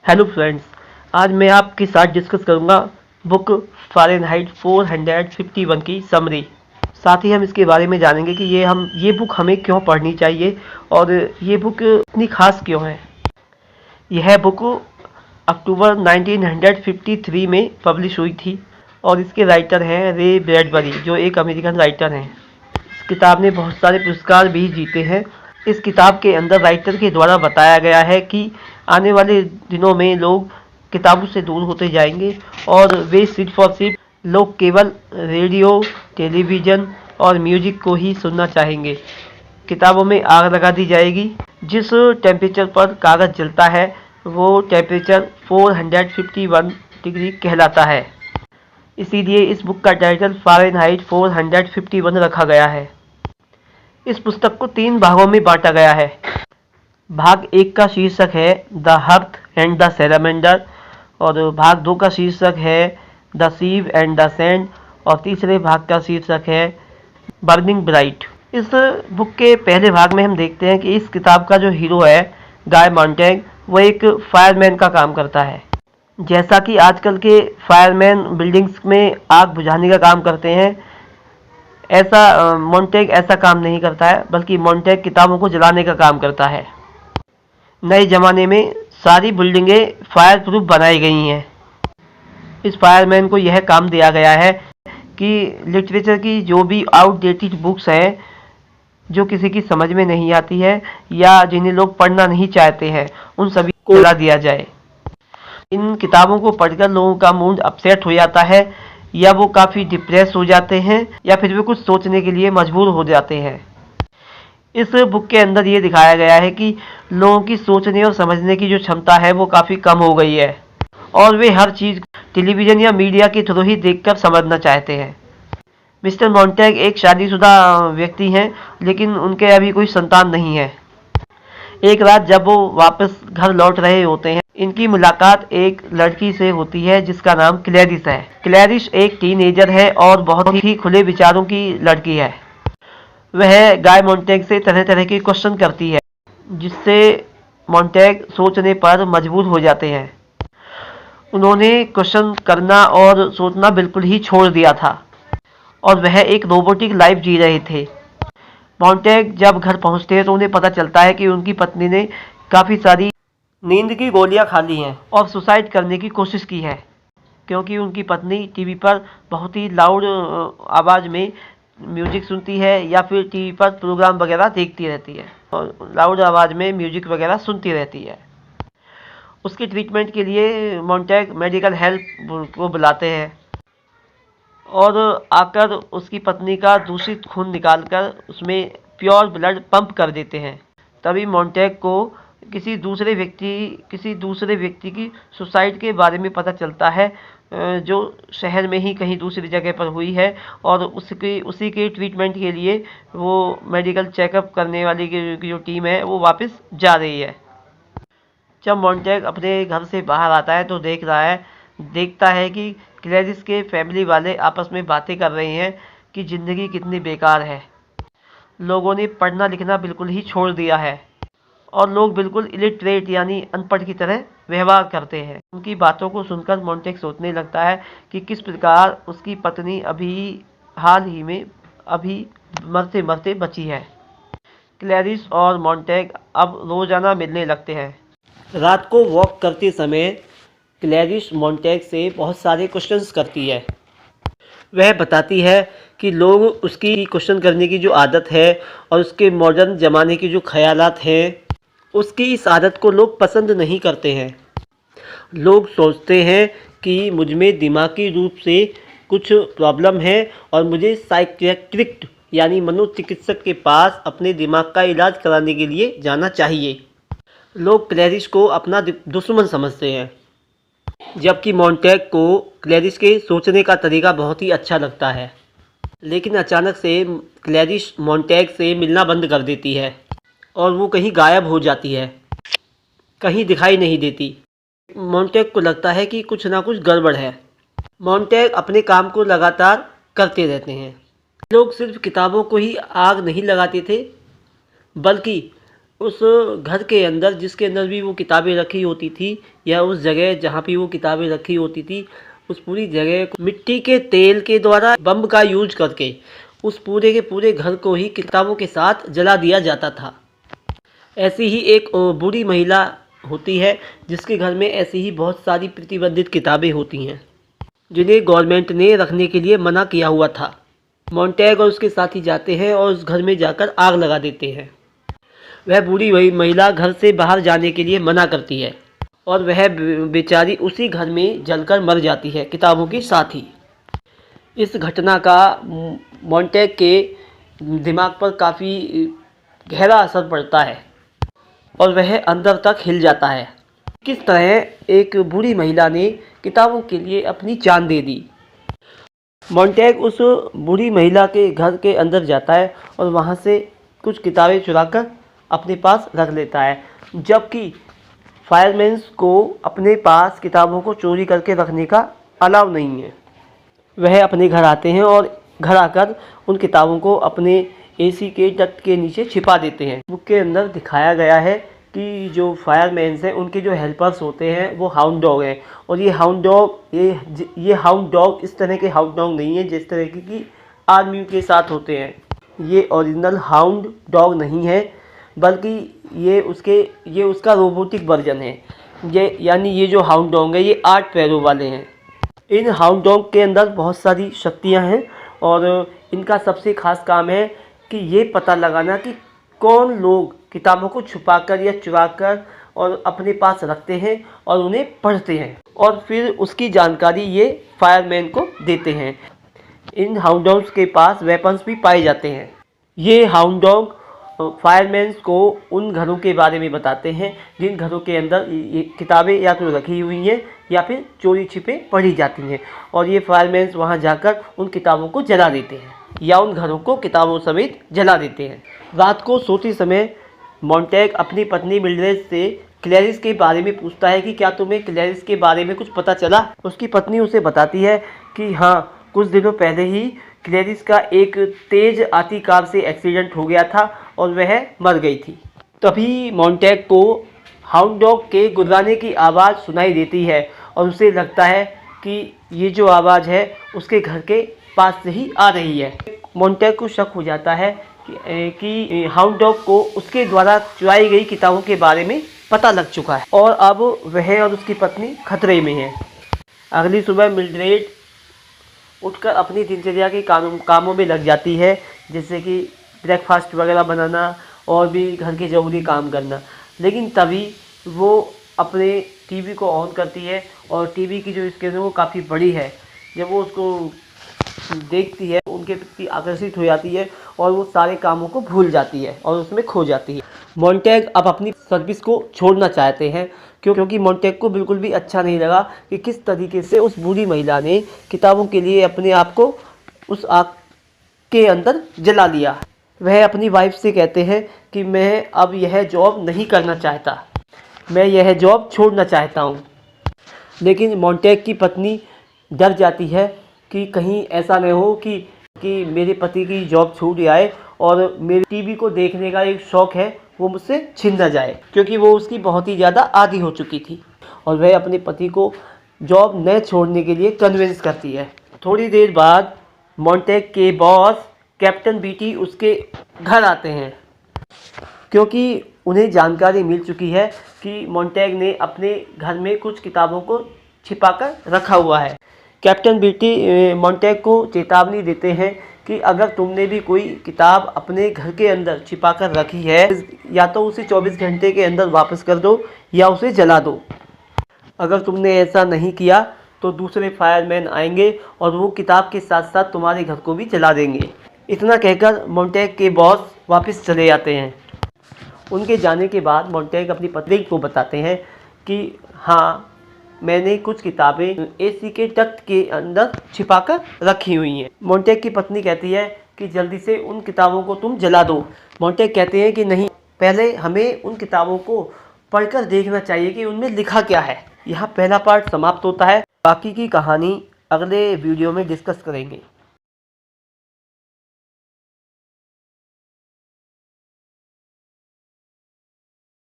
Hello friends, आज मैं आपके साथ डिस्कस करूंगा बुक फ़ारेनहाइट 451 की समरी। साथ ही हम इसके बारे में जानेंगे कि ये बुक हमें क्यों पढ़नी चाहिए और ये बुक इतनी खास क्यों है। यह बुक अक्टूबर 1953 में पब्लिश हुई थी और इसके राइटर हैं रे ब्रैडबरी, जो एक अमेरिकन राइटर हैं। इस किताब ने बहुत सारे पुरस्कार भी जीते हैं। इस किताब के अंदर राइटर के द्वारा बताया गया है कि आने वाले दिनों में लोग किताबों से दूर होते जाएंगे और वे सिर्फ और सिर्फ लोग केवल रेडियो, टेलीविज़न और म्यूजिक को ही सुनना चाहेंगे। किताबों में आग लगा दी जाएगी। जिस टेम्परेचर पर कागज़ जलता है वो टेम्परेचर 451 डिग्री कहलाता है। इसीलिए इस बुक का टाइटल फ़ारेनहाइट 451 रखा गया है। इस पुस्तक को 3 भागों में बांटा गया है। भाग 1 का शीर्षक है the hearth and the salamander और भाग 2 का शीर्षक है द सीव एंड द सैंड और तीसरे भाग का शीर्षक है बर्निंग ब्राइट। इस बुक के पहले भाग में हम देखते हैं कि इस किताब का जो हीरो है गाय मॉन्टेग, वो एक फायरमैन का काम करता है। जैसा कि आजकल के फायरमैन बिल्डिंग्स में आग बुझाने का काम करते हैं, ऐसा मॉन्टेग ऐसा काम नहीं करता है, बल्कि मॉन्टेग किताबों को जलाने का काम करता है। नए ज़माने में सारी बिल्डिंगें फायर प्रूफ बनाई गई हैं। इस फायरमैन को यह काम दिया गया है कि लिटरेचर की जो भी आउटडेटेड बुक्स हैं, जो किसी की समझ में नहीं आती है या जिन्हें लोग पढ़ना नहीं चाहते हैं, उन सभी को जला दिया जाए। इन किताबों को पढ़कर लोगों का मूड अपसेट हो जाता है या वो काफ़ी डिप्रेस हो जाते हैं या फिर वे कुछ सोचने के लिए मजबूर हो जाते हैं। इस बुक के अंदर ये दिखाया गया है कि लोगों की सोचने और समझने की जो क्षमता है वो काफ़ी कम हो गई है और वे हर चीज़ टेलीविज़न या मीडिया के थ्रू ही देखकर समझना चाहते हैं। मिस्टर मॉन्टेग एक शादीशुदा व्यक्ति हैं, लेकिन उनके अभी कोई संतान नहीं है। एक रात जब वो वापस घर लौट रहे होते हैं, इनकी मुलाकात एक लड़की से होती है जिसका नाम क्लैरिस है। क्लैरिस एक टीनेजर है और बहुत ही खुले विचारों की लड़की है। वह गाय मॉन्टेग से तरह तरह के क्वेश्चन करती है, जिससे मॉन्टेग सोचने पर मजबूर हो जाते हैं। उन्होंने क्वेश्चन करना और सोचना बिल्कुल ही छोड़ दिया था और वह एक रोबोटिक लाइफ जी रहे थे। मॉन्टेग जब घर पहुंचते हैं तो उन्हें पता चलता है कि उनकी पत्नी ने काफ़ी सारी नींद की गोलियां खा ली हैं और सुसाइड करने की कोशिश की है, क्योंकि उनकी पत्नी टीवी पर बहुत ही लाउड आवाज़ में म्यूजिक सुनती है या फिर टीवी पर प्रोग्राम वगैरह देखती रहती है और लाउड आवाज़ में म्यूजिक वगैरह सुनती रहती है। उसके ट्रीटमेंट के लिए मॉन्टेग मेडिकल हेल्प को बुलाते हैं और आकर उसकी पत्नी का दूषित खून निकालकर उसमें प्योर ब्लड पंप कर देते हैं। तभी मॉन्टेग को किसी दूसरे व्यक्ति की सुसाइड के बारे में पता चलता है, जो शहर में ही कहीं दूसरी जगह पर हुई है और उसी के ट्रीटमेंट के लिए वो मेडिकल चेकअप करने वाली की जो टीम है वो वापस जा रही है। जब मॉन्टेग अपने घर से बाहर आता है तो देखता है कि क्लैरिस के फैमिली वाले आपस में बातें कर रहे हैं कि ज़िंदगी कितनी बेकार है। लोगों ने पढ़ना लिखना बिल्कुल ही छोड़ दिया है और लोग बिल्कुल इलिटरेट यानी अनपढ़ की तरह व्यवहार करते हैं। उनकी बातों को सुनकर मॉन्टेग सोचने लगता है कि किस प्रकार उसकी पत्नी हाल ही में मरते मरते बची है। क्लैरिस और मॉन्टेग अब रोज़ाना मिलने लगते हैं। रात को वॉक करते समय क्लैरिस मॉन्टेग से बहुत सारे क्वेश्चंस करती है। वह बताती है कि लोग उसकी क्वेश्चन करने की जो आदत है और उसके मॉडर्न ज़माने के जो ख़यालात हैं, उसकी इस आदत को लोग पसंद नहीं करते हैं। लोग सोचते हैं कि मुझ में दिमागी रूप से कुछ प्रॉब्लम है और मुझे साइकियाट्रिस्ट यानी मनोचिकित्सक के पास अपने दिमाग का इलाज कराने के लिए जाना चाहिए। लोग क्लैरिस को अपना दुश्मन समझते हैं, जबकि मॉन्टेग को क्लैरिस के सोचने का तरीका बहुत ही अच्छा लगता है। लेकिन अचानक से क्लैरिस मॉन्टेग से मिलना बंद कर देती है और वो कहीं गायब हो जाती है, कहीं दिखाई नहीं देती। मॉन्टेग को लगता है कि कुछ ना कुछ गड़बड़ है। मॉन्टेग अपने काम को लगातार करते रहते हैं। लोग सिर्फ किताबों को ही आग नहीं लगाते थे, बल्कि उस घर के अंदर, जिसके अंदर भी वो किताबें रखी होती थी, या उस जगह जहाँ पे वो किताबें रखी होती थी, उस पूरी जगह को मिट्टी के तेल के द्वारा बम का यूज करके उस पूरे के पूरे घर को ही किताबों के साथ जला दिया जाता था। ऐसी ही एक बूढ़ी महिला होती है जिसके घर में ऐसी ही बहुत सारी प्रतिबंधित किताबें होती हैं जिन्हें गवर्नमेंट ने रखने के लिए मना किया हुआ था। मोंटेग और उसके साथी जाते हैं और उस घर में जाकर आग लगा देते हैं। वह बूढ़ी वही महिला घर से बाहर जाने के लिए मना करती है और वह बेचारी उसी घर में जलकर मर जाती है किताबों के साथ ही। इस घटना का मोंटेग के दिमाग पर काफ़ी गहरा असर पड़ता है और वह अंदर तक हिल जाता है। किस तरह एक बूढ़ी महिला ने किताबों के लिए अपनी जान दे दी। मोंटेग उस बूढ़ी महिला के घर के अंदर जाता है और वहाँ से कुछ किताबें चुराकर अपने पास रख लेता है, जबकि फायरमैन्स को अपने पास किताबों को चोरी करके रखने का अलाउ नहीं है। वह अपने घर आते हैं और घर आकर उन किताबों को अपने एसी के तख्त के नीचे छिपा देते हैं। बुक के अंदर दिखाया गया है कि जो फायरमैन्स हैं उनके जो हेल्पर्स होते हैं वो हाउंड डॉग हैं, और ये हाउंड डॉग इस तरह के हाउंड डॉग नहीं है जिस तरह की आर्मी के साथ होते हैं। ये ओरिजिनल हाउंड डॉग नहीं है, बल्कि ये उसका रोबोटिक वर्जन है। ये जो हाउंड डॉग है ये 8 पैरों वाले हैं। इन हाउंड डॉग के अंदर बहुत सारी शक्तियां हैं और इनका सबसे खास काम है कि ये पता लगाना कि कौन लोग किताबों को छुपाकर या चुराकर और अपने पास रखते हैं और उन्हें पढ़ते हैं, और फिर उसकी जानकारी ये फायरमैन को देते हैं। इन हाउंड डॉग्स के पास वेपन्स भी पाए जाते हैं। ये हाउंड डॉग फायरमैन्स को उन घरों के बारे में बताते हैं जिन घरों के अंदर ये किताबें या तो रखी हुई हैं या फिर चोरी छिपे पढ़ी जाती हैं, और ये फायरमैन्स वहां जाकर उन किताबों को जला देते हैं या उन घरों को किताबों समेत जला देते हैं। रात को सोते समय मोंटेग अपनी पत्नी मिल्ड्रेड से क्लैरिस के बारे में पूछता है कि क्या तुम्हें क्लैरिस के बारे में कुछ पता चला। उसकी पत्नी उसे बताती है कि हाँ, कुछ दिनों पहले ही क्लैरिस का एक तेज आती कार से एक्सीडेंट हो गया था और वह मर गई थी। तभी मोंटेग को हाउंड डॉग के गुर्राने की आवाज़ सुनाई देती है और उसे लगता है कि ये जो आवाज़ है उसके घर के पास से ही आ रही है। मोंटेग को शक हो जाता है कि हाउंड डॉग को उसके द्वारा चुराई गई किताबों के बारे में पता लग चुका है और अब वह और उसकी पत्नी खतरे में है। अगली सुबह मिल्ड्रेड उठकर अपनी दिनचर्या के कामों में लग जाती है, जैसे कि ब्रेकफास्ट वगैरह बनाना और भी घर के ज़रूरी काम करना। लेकिन तभी वो अपने टीवी को ऑन करती है और टीवी की जो स्क्रीन है वो काफ़ी बड़ी है। जब वो उसको देखती है उनके प्रति आकर्षित हो जाती है और वो सारे कामों को भूल जाती है और उसमें खो जाती है। मोंटेग अब अपनी सर्विस को छोड़ना चाहते हैं क्योंकि मोंटेग को बिल्कुल भी अच्छा नहीं लगा कि किस तरीके से उस बूढ़ी महिला ने किताबों के लिए अपने आप को उस आग के अंदर जला लिया। वह अपनी वाइफ से कहते हैं कि मैं अब यह जॉब नहीं करना चाहता, मैं यह जॉब छोड़ना चाहता हूँ। लेकिन मोंटेग की पत्नी डर जाती है कि कहीं ऐसा न हो कि मेरे पति की जॉब छूट जाए और मेरे टीवी को देखने का एक शौक़ है वो मुझसे छिन न जाए, क्योंकि वो उसकी बहुत ही ज़्यादा आदी हो चुकी थी। और वह अपने पति को जॉब न छोड़ने के लिए कन्विंस करती है। थोड़ी देर बाद मोंटेग के बॉस कैप्टन बीटी उसके घर आते हैं, क्योंकि उन्हें जानकारी मिल चुकी है कि मोंटेग ने अपने घर में कुछ किताबों को छिपाकर रखा हुआ है। कैप्टन बीटी मोंटेग को चेतावनी देते हैं कि अगर तुमने भी कोई किताब अपने घर के अंदर छिपाकर रखी है, या तो उसे 24 घंटे के अंदर वापस कर दो या उसे जला दो। अगर तुमने ऐसा नहीं किया तो दूसरे फायरमैन आएंगे और वो किताब के साथ साथ तुम्हारे घर को भी जला देंगे। इतना कहकर मोंटेग के बॉस वापस चले जाते हैं। उनके जाने के बाद मोंटेग अपनी पत्नी को बताते हैं कि हाँ, मैंने कुछ किताबें एसी के तख्त के अंदर छिपाकर रखी हुई हैं। मोंटेग की पत्नी कहती है कि जल्दी से उन किताबों को तुम जला दो। मोंटेग कहते हैं कि नहीं, पहले हमें उन किताबों को पढ़कर देखना चाहिए कि उनमें लिखा क्या है। यहाँ पहला पार्ट समाप्त होता है। बाकी की कहानी अगले वीडियो में डिस्कस करेंगे।